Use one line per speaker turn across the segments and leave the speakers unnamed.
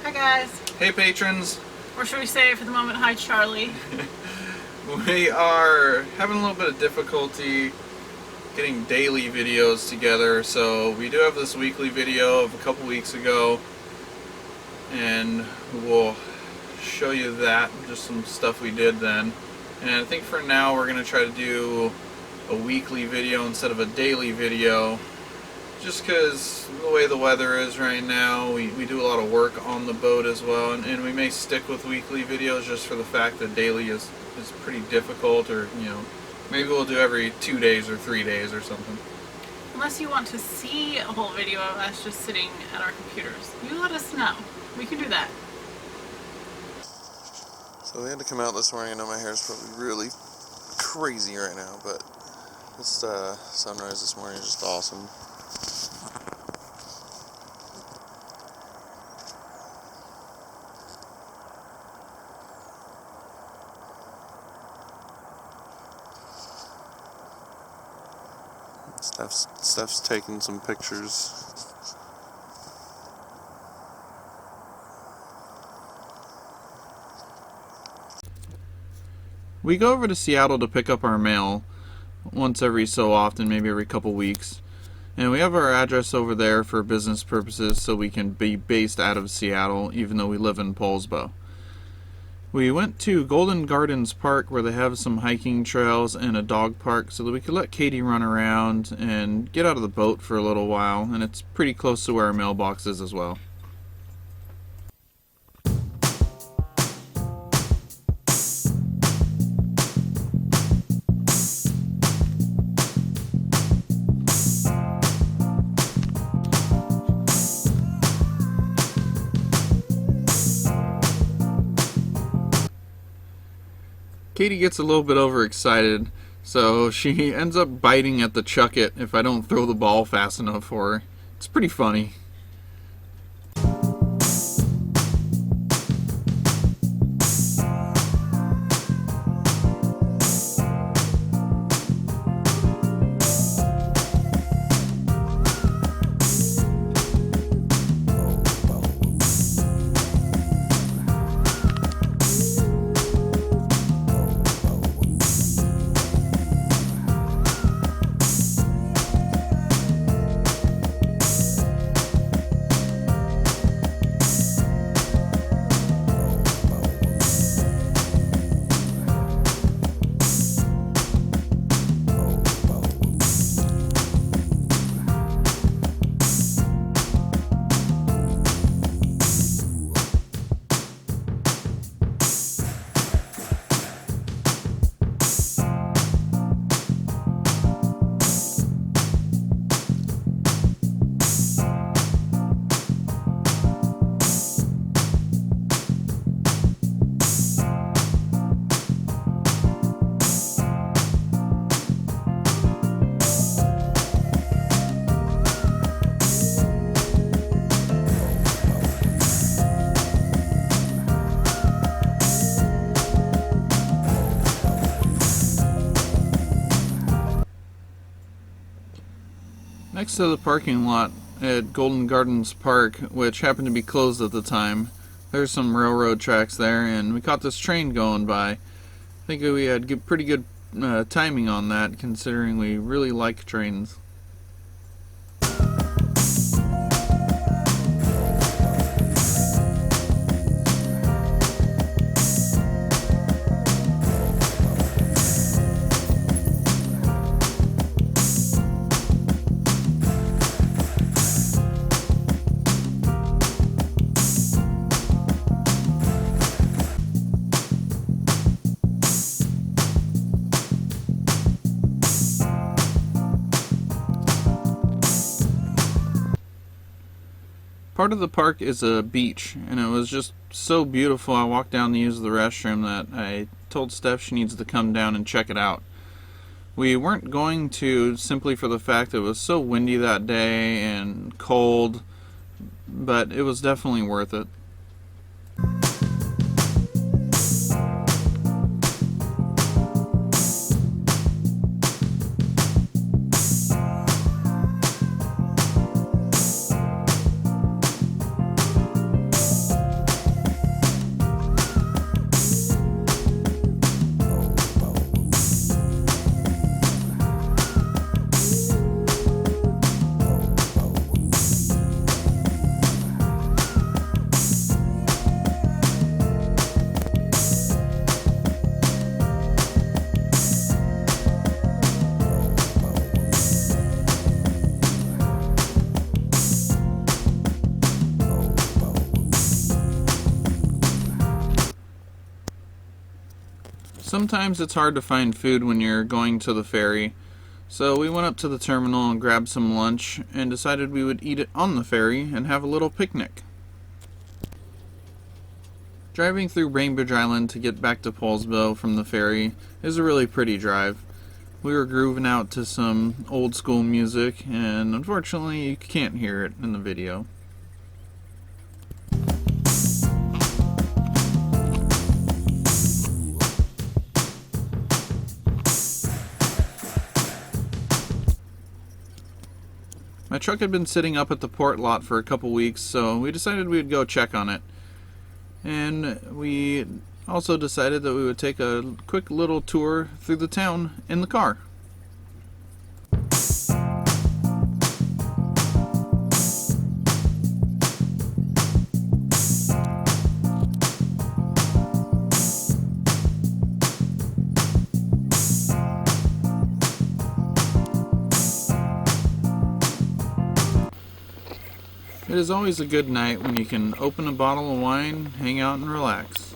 Hi guys.
Hey patrons.
Or should we say for the moment, hi Charlie.
We are having a little bit of difficulty getting daily videos together, so we do have this weekly video of a couple weeks ago, and we'll show you that, just some stuff we did then. And I think for now we're going to try to do a weekly video instead of a daily video, just because the way the weather is right now. We do a lot of work on the boat as well, and we may stick with weekly videos just for the fact that daily is pretty difficult, or maybe we'll do every 2 days or 3 days or something.
Unless you want to see a whole video of us just sitting at our computers, you let us know. We can do that.
So we had to come out this morning. I know my hair is probably really crazy right now, but this sunrise this morning is just awesome. Steph's taking some pictures.
We go over to Seattle to pick up our mail once every so often, maybe every couple weeks. And we have our address over there for business purposes, so we can be based out of Seattle even though we live in Poulsbo. We went to Golden Gardens Park, where they have some hiking trails and a dog park, so that we could let Katie run around and get out of the boat for a little while, and it's pretty close to where our mailbox is as well. Katie gets a little bit overexcited, so she ends up biting at the chucket if I don't throw the ball fast enough for her. It's pretty funny. Next to the parking lot at Golden Gardens Park, which happened to be closed at the time, there's some railroad tracks there, and we caught this train going by. I think we had pretty good timing on that, considering we really like trains. Part of the park is a beach, and it was just so beautiful. I walked down to use the restroom that I told Steph she needs to come down and check it out. We weren't going to, simply for the fact that it was so windy that day and cold, but it was definitely worth it. Sometimes it's hard to find food when you're going to the ferry, so we went up to the terminal and grabbed some lunch and decided we would eat it on the ferry and have a little picnic. Driving through Bainbridge Island to get back to Poulsbo from the ferry is a really pretty drive. We were grooving out to some old school music, and unfortunately you can't hear it in the video. My truck had been sitting up at the port lot for a couple weeks, so we decided we'd go check on it. And we also decided that we would take a quick little tour through the town in the car. It is always a good night when you can open a bottle of wine, hang out, and relax.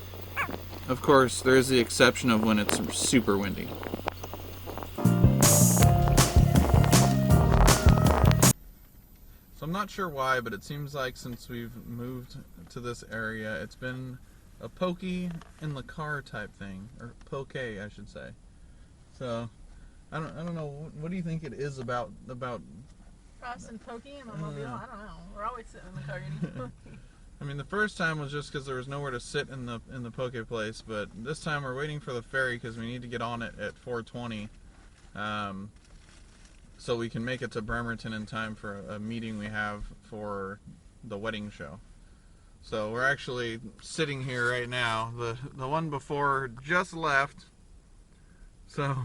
Of course, there is the exception of when it's super windy. So I'm not sure why, but it seems like since we've moved to this area, it's been a pokey in the car type thing, or poke, I should say. So I don't know. What do you think it is about?
Us and Pokey and Mobile, I don't know. We're always sitting in the car eating Pokey.
I mean, the first time was just because there was nowhere to sit in the poke place, but this time we're waiting for the ferry because we need to get on it at 4:20, so we can make it to Bremerton in time for a meeting we have for the wedding show. So we're actually sitting here right now. The one before just left, so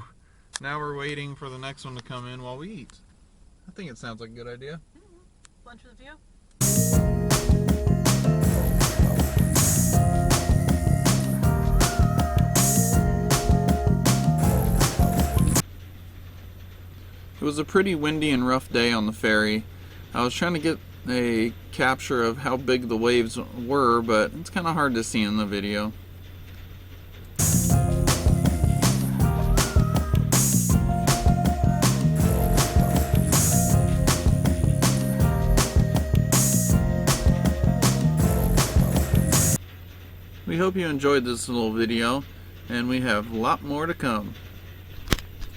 now we're waiting for the next one to come in while we eat. I think it sounds like a good idea.
Lunch with you?
It was a pretty windy and rough day on the ferry. I was trying to get a capture of how big the waves were, but it's kind of hard to see in the video. We hope you enjoyed this little video, and we have a lot more to come.